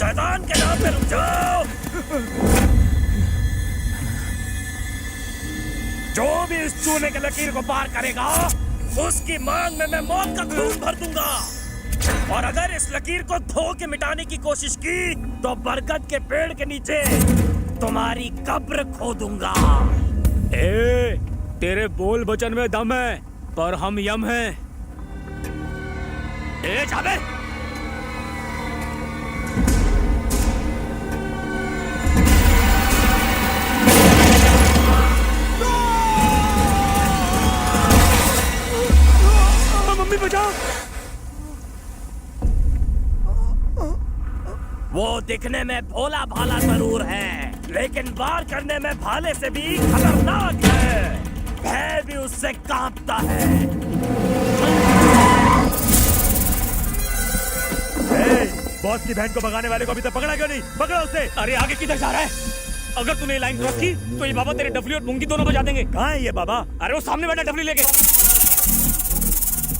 शैतान के नाम पे रुक जाओ। जो भी इस चूने के लकीर को पार करेगा उसकी मांग में मैं मौत का खून भर दूंगा। और अगर इस लकीर को धो के मिटाने की कोशिश की तो बरगद के पेड़ के नीचे तुम्हारी कब्र खोदूंगा। ए, तेरे बोल वचन में दम है पर हम यम हैं। ए जाबे, मम्मी बचाओ। वो दिखने में भोला भाला जरूर है लेकिन वार करने में भाले से भी खतरनाक है। भय भी उससे कांपता है। बॉस की बहन को भगाने वाले को अभी तक पकड़ा क्यों नहीं? पकड़ा उसे। अरे आगे किधर जा रहा है? अगर तूने लाइन क्रॉस की तो ये बाबा तेरे डफली और मुंगी दोनों बजा देंगे। कहाँ है ये बाबा? अरे वो सामने बैठा डफली लेके।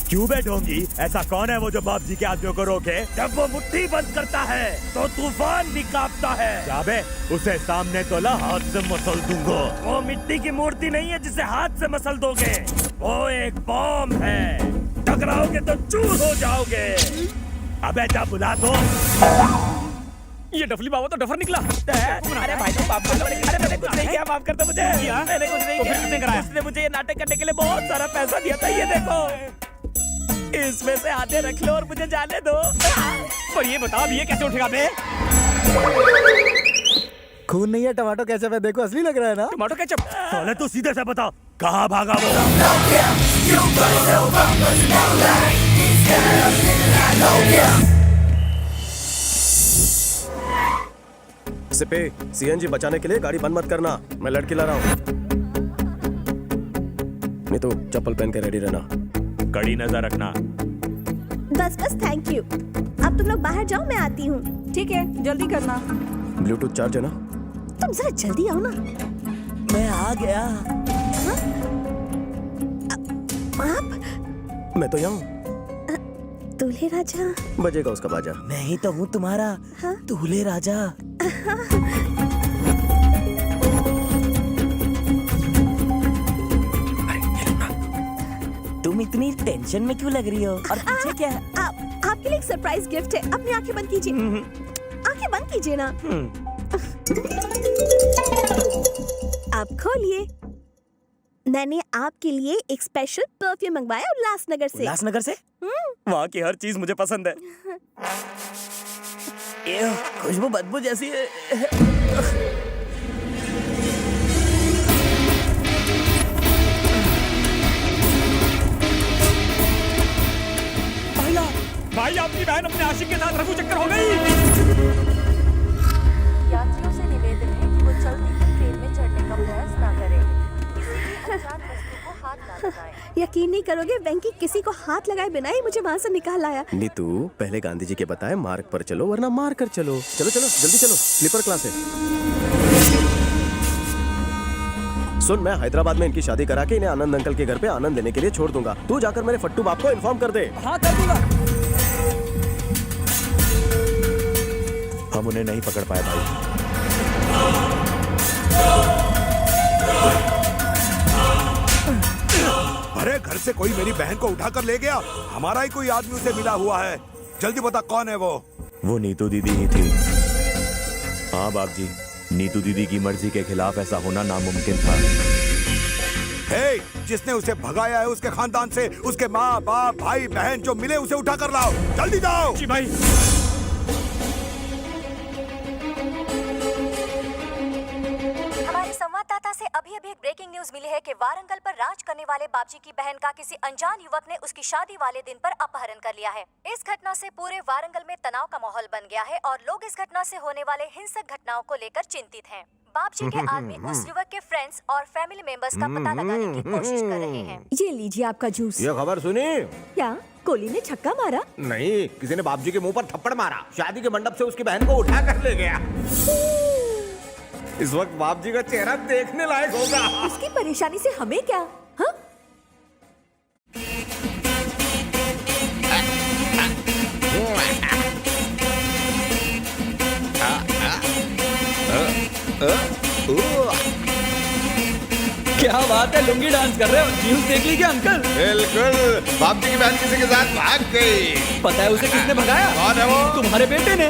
क्यों बैठोगी? ऐसा कौन है वो जो बाप जी के आदमियों को रोके? जब वो मुट्ठी बंद करता है तो तूफान भी कांपता है। जाबे, उसे सामने तो ला, हाथ से मसल दूंगा। वो मिट्टी की मूर्ति नहीं है जिसे हाथ से मसल दोगे। वो एक बॉम्ब है, टकराओगे तो चूर हो जाओगे। अबे जा बुला तो। ये डफली बाबा तो डफर निकला। अरे भाई तो माफ कर दो। अरे मैंने कुछ नहीं किया, माफ कर दो मुझे। मैंने कुछ नहीं तो फिर किसने कराया? उसने मुझे ये नाटक करने के लिए बहुत सारा पैसा दिया था। ये देखो, इसमें से आधे रख लो और मुझे जाने दो। पर ये बता ये कैसे उठेगा बे? खून नहीं है, टमाटो केचप है। देखो असली लग रहा है ना। Tomato ketchup? साले तू सीधे से बता कहाँ भागा वो? सिपे, सीएनजी बचाने के लिए गाड़ी बंद मत करना। मैं लड़की ला रहा हूँ। नहीं तो चप्पल पहन के रेडी रहना। कड़ी नजर रखना। बस बस थैंक यू। अब तुम लोग बाहर जाओ, मैं आती हूँ। ठीक है, जल्दी करना। ब्लूटूथ चार्ज है ना? तुम जरा जल्दी आओ ना। मैं आ गया। आप मैं तो यहाँ हूँ। दूल्हे राजा। बजेगा उसका बाजा। मैं ही तो हूँ तुम्हारा दूल्हे राजा। तुम इतनी टेंशन में क्यों लग रही हो? और पीछे क्या है? आपके लिए एक सरप्राइज गिफ्ट है। अपनी आंखें बंद कीजिए। आंखें बंद कीजिए ना। आप खोलिए। मैंने आपके लिए एक स्पेशल परफ्यूम मंगवाया उल्लासनगर से। उल्लासनगर से? वहाँ की हर चीज मुझे पसंद है। ये खुशबू बदबू जैसी है। भाई आपकी बहन अपने आशिक के साथ रफू चक्कर हो गई। यात्रियों से निवेदन है कि वो चलती हुई ट्रेन में चढ़ने का प्रयास ना करें। किसी भी अनजान वस्तु को हाथ ना लगाएं। यकीन नहीं करोगे, वेंकी किसी को हाथ लगाए बिना ही मुझे वहाँ से निकाल आया। नीतू, पहले गांधी जी के बताए मार्ग पर चलो वरना मार कर चलो। चलो चलो जल्दी चलो, स्लीपर क्लास है। सुन, मैं हैदराबाद में इनकी शादी करा के इन्हें आनंद अंकल के घर पे आनंद लेने के लिए छोड़ दूंगा। तू जाकर मेरे फट्टू बाप को इन्फॉर्म कर दे। हाँ कर दूंगा। हम उन्हें नहीं पकड़ पाए भाई। अरे घर से कोई मेरी बहन को उठाकर ले गया। हमारा ही कोई आदमी उसे मिला हुआ है। जल्दी बता कौन है वो नीतू दीदी ही थी। हाँ बाप जी, नीतू दीदी की मर्जी के खिलाफ ऐसा होना नामुमकिन था। हे, जिसने उसे भगाया है उसके खानदान से उसके माँ बाप भाई बहन जो मिले उसे उठाकर लाओ। जल्दी जाओ। जी भाई। हमारे संवाददाता से अभी अभी एक ब्रेकिंग न्यूज मिली है कि वारंगल पर राज करने वाले बाबजी की बहन का किसी अनजान युवक ने उसकी शादी वाले दिन पर अपहरण कर लिया है। इस घटना से पूरे वारंगल में तनाव का माहौल बन गया है और लोग इस घटना से होने वाले हिंसक घटनाओं को लेकर चिंतित हैं। बाबजी के आदमी उस युवक के फ्रेंड्स और फैमिली मेंबर्स का पता लगाने की कोशिश कर रहे हैं। ये लीजिए आपका जूस। ये खबर सुनी? क्या कोहली ने छक्का मारा? नहीं, किसी ने बाबूजी के मुंह पर थप्पड़ मारा। शादी के मंडप से उसकी बहन को उठा कर ले गया। इस वक्त बाबूजी का चेहरा देखने लायक होगा। उसकी परेशानी से हमें क्या? हाँ? बात है, लुंगी डांस कर रहे हो? न्यूज़ देख ली क्या अंकल? बिल्कुल, बाप जी की बहन किसी के साथ भाग गई। पता है उसे किसने भगाया? कौन है वो? तुम्हारे बेटे ने।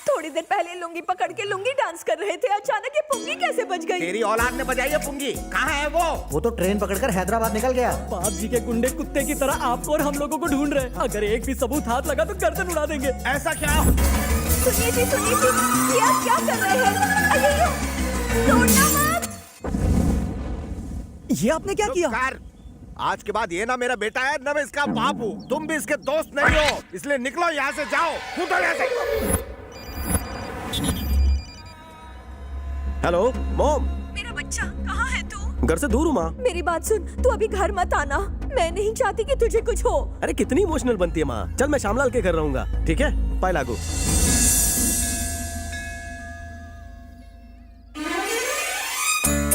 थोड़ी देर पहले लुंगी पकड़ के लुंगी डांस कर रहे थे, अचानक ये पुंगी कैसे बच गई? तेरी औलाद ने बजाई है पुंगी। कहाँ है वो तो ट्रेन पकड़कर हैदराबाद निकल गया। बाप जी के गुंडे कुत्ते की तरह आपको और हम लोगों को ढूंढ रहे हैं। अगर एक भी सबूत हाथ लगा तो गर्दन उड़ा देंगे। ऐसा क्या? सुनिए जी, ये आप क्या कर रहे हैं? अय्यो, तोड़ना मत। ये आपने क्या किया? कार। आज के बाद ये ना मेरा बेटा है ना मैं इसका बाप हूँ। तुम भी इसके दोस्त नहीं हो, इसलिए निकलो यहाँ से, जाओ कूदो यहाँ से। हेलो मॉम, मेरा बच्चा कहाँ है तू? घर से दूर हूँ माँ। मेरी बात सुन, तू अभी घर मत आना। मैं नहीं चाहती कि तुझे कुछ हो। अरे कितनी इमोशनल बनती है माँ। चल मैं श्यामलाल के घर रहूंगा, ठीक है? पाए लागू।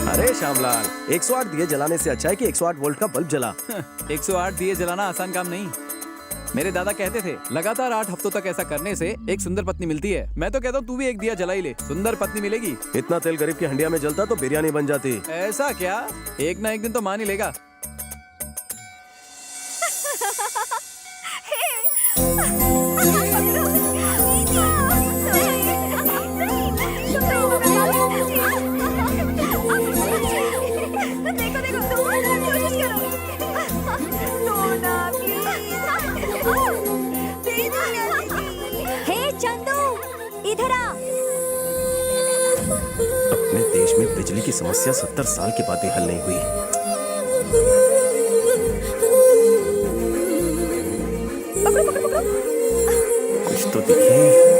अरे श्यामलाल, 108 दिए जलाने से अच्छा है कि 108 वोल्ट का बल्ब जला। 108 दिए जलाना आसान काम नहीं। मेरे दादा कहते थे लगातार 8 हफ्तों तक ऐसा करने से एक सुंदर पत्नी मिलती है। मैं तो कहता हूँ तू भी एक दिया जला ही ले, सुंदर पत्नी मिलेगी। इतना तेल गरीब की हंडिया में जलता तो बिरयानी बन जाती। ऐसा क्या? एक ना एक दिन तो मान ही लेगा। हे चंदू, इधर आ। अपने देश में बिजली की समस्या 70 साल के बाद भी हल नहीं हुई। कुछ तो दिखे।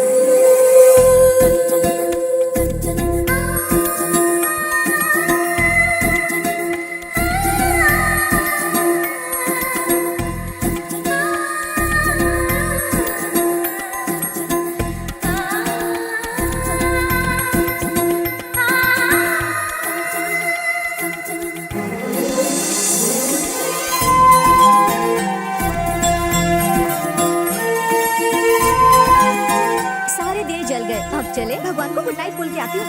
सारे दिए जल गए। अब चले भगवान को गुड नाइट बोल के आती हूँ।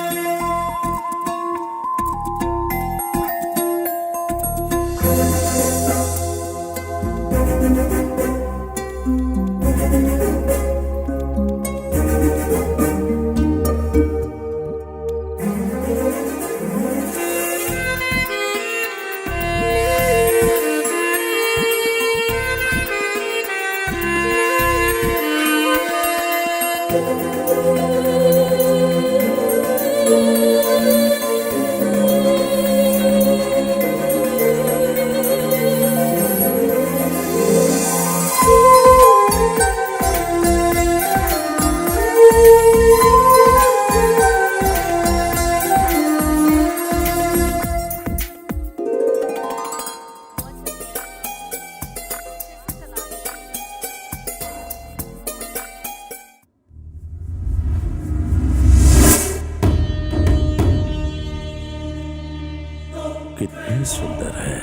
कितनी सुंदर है,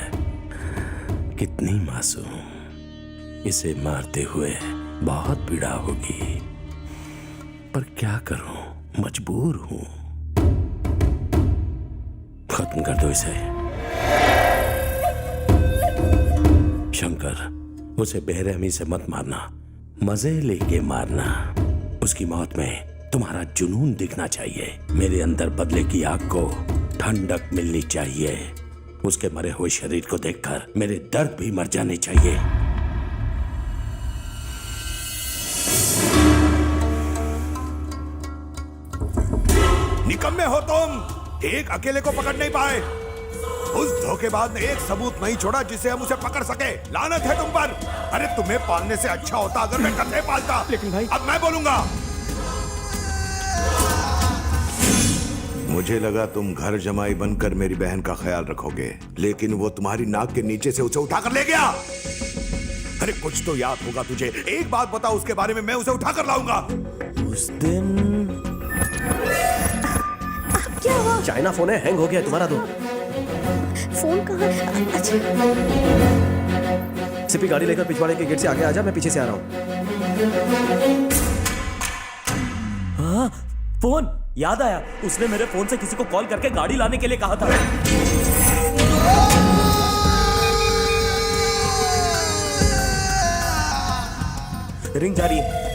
कितनी मासूम। इसे मारते हुए बहुत पीड़ा होगी, पर क्या करूं, मजबूर हूं। खत्म कर दो इसे। शंकर, उसे बेरहमी से मत मारना, मजे लेके मारना। उसकी मौत में तुम्हारा जुनून दिखना चाहिए। मेरे अंदर बदले की आग को ठंडक मिलनी चाहिए। उसके मरे हुए शरीर को देखकर मेरे दर्द भी मर जाने चाहिए। निकम्मे हो तुम, एक अकेले को पकड़ नहीं पाए। उस धोखेबाज ने एक सबूत नहीं छोड़ा जिसे हम उसे पकड़ सके। लानत है तुम पर। अरे तुम्हें पालने से अच्छा होता अगर मैं गधे पालता। लेकिन भाई, अब मैं बोलूंगा। मुझे लगा तुम घर जमाई बनकर मेरी बहन का ख्याल रखोगे, लेकिन वो तुम्हारी नाक के नीचे से उसे उठाकर ले गया। अरे कुछ तो याद होगा तुझे। एक बात बताओ उसके बारे में, मैं उसे उठाकर लाऊंगा। उस दिन क्या हुआ? चाइना फोन है, हैंग हो गया तुम्हारा तो। फोन कहाँ? अच्छा, सिपी गाड़ी लेकर पिछवाड़े के गेट से आगे आ जा, मैं पीछे से आ रहा हूँ। फोन याद आया, उसने मेरे फोन से किसी को कॉल करके गाड़ी लाने के लिए कहा था। रिंग जा रही है।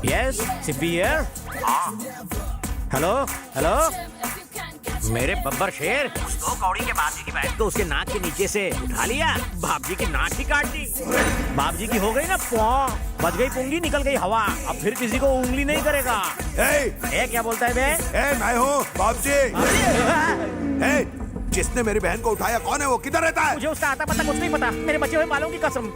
Yes Sibi here. Hello hello, मेरे बब्बर शेर, दो कौड़ी के बाप जी की बहन को उसके नाक के नीचे से उठा लिया, बाप जी की नाक ही काट दी। बाप जी की हो गई ना पौ, बच गई पुंगी, निकल गई हवा, अब फिर किसी को उंगली नहीं करेगा। ए क्या बोलता है बे? मैं हूँ बाप जी। जिसने मेरी बहन को उठाया कौन है वो, किधर रहता है? मुझे उसका आता पता कुछ नहीं पता, मेरे बचे हुए बालों की कसम।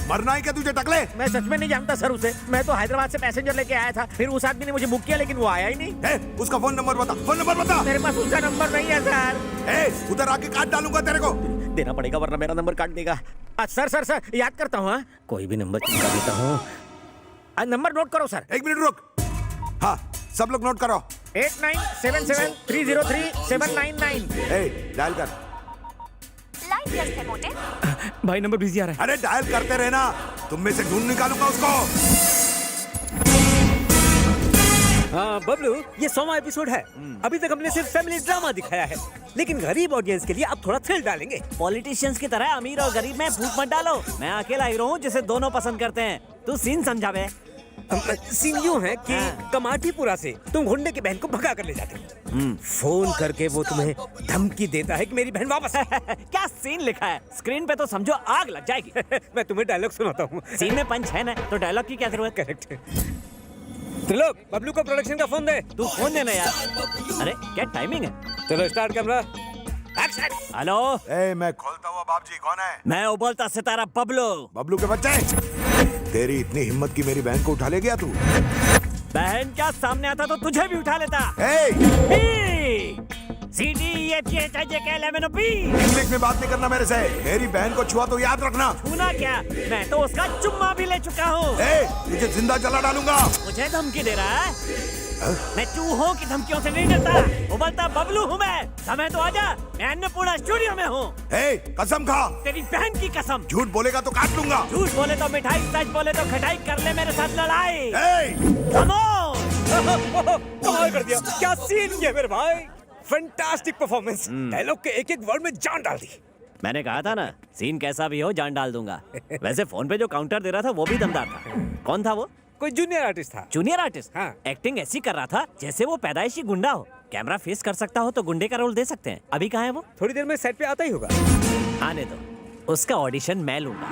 मरना है क्या तुझे टकले? मैं सच में नहीं जानता सर उसे, मैं तो हैदराबाद से पैसेंजर लेके आया था, फिर उस आदमी ने मुझे बुक किया लेकिन वो आया ही नहीं। उसका फोन नंबर बता, फोन नंबर बता। मेरे पास उसका नंबर नहीं है सर। उधर आके काट डालूंगा तेरे को। देना पड़ेगा वरना मेरा नंबर काट देगा। सर सर सर याद करता हूँ, कोई भी नंबर चिपका देता हूँ। नंबर नोट करो सर। 1 मिनट रुक। हाँ सब लोग नोट करो। 8977303799। डायल कर। लाइन व्यस्त है मोटे। भाई नंबर बिजी आ रहा है। अरे डायल करते रहना, तुम में से ढूंढ निकालूंगा उसको। हाँ बबलू, ये 100वां एपिसोड है। अभी तक हमने सिर्फ फैमिली ड्रामा दिखाया है, लेकिन गरीब ऑडियंस के लिए अब थोड़ा थ्रिल डालेंगे। पॉलिटिशियंस की तरह अमीर और गरीब में फूट मत डालो। मैं अकेला हीरो हूँ जिसे दोनों पसंद करते हैं। तू सीन समझा बे। सीन यूं है कि कमाटीपुरा से तुम गुंडे की बहन को भगा कर ले जाते हो। फोन करके वो तुम्हें धमकी देता है कि मेरी बहन वापस है। क्या सीन लिखा है स्क्रीन पे तो समझो आग लग जाएगी। मैं तुम्हें डायलॉग सुनाता हूँ। सीन में पंच है ना, तो डायलॉग की क्या जरूरत? करेक्ट। त्रिलोक, बबलू को प्रोडक्शन का फोन दे। तू फोन देना यार। अरे क्या टाइमिंग है। चलो स्टार्ट कैमरा। हेलो। मैं खोलता हुआ बाप जी, कौन है? मैं उबलता सितारा बबलू। बबलू के बच्चे, तेरी इतनी हिम्मत की मेरी बहन को उठा ले गया तू? बहन क्या सामने आता तो तुझे भी उठा लेता। इंग्लिश में बात नहीं करना मेरे से। मेरी बहन को छुआ तो याद रखना। छूना क्या, मैं तो उसका चुम्मा भी ले चुका हूँ। तुझे जिंदा जला डालूंगा। मुझे धमकी दे रहा है? मैं चूहों की धमकियों से नहीं डरता। उबलता बबलू हूँ मैं। समय तो आजा, मैं अन्नपूर्णा स्टूडियो में हूँ। कसम खा। तेरी बहन की कसम। झूठ बोलेगा तो काट लूंगा। झूठ बोले तो मिठाई, सच बोले तो खटाई, कर ले मेरे साथ लड़ाई। कमाल कर दिया, क्या सीन किया मेरे भाई। Fantastic performance. डायलॉग के एक एक वर्ड में जान डाल दी। मैंने कहा था ना, सीन कैसा भी हो जान डाल दूंगा। वैसे फोन पे जो काउंटर दे रहा था वो भी दमदार था। कौन था वो? कोई जूनियर आर्टिस्ट था। Junior artist? हाँ। एक्टिंग ऐसी कर रहा था जैसे वो पैदाइशी गुंडा हो। कैमरा फेस कर सकता हो तो गुंडे का रोल दे सकते हैं। अभी कहाँ है वो? थोड़ी देर में सेट पे आता ही होगा। आने दो, उसका ऑडिशन मैं लूंगा।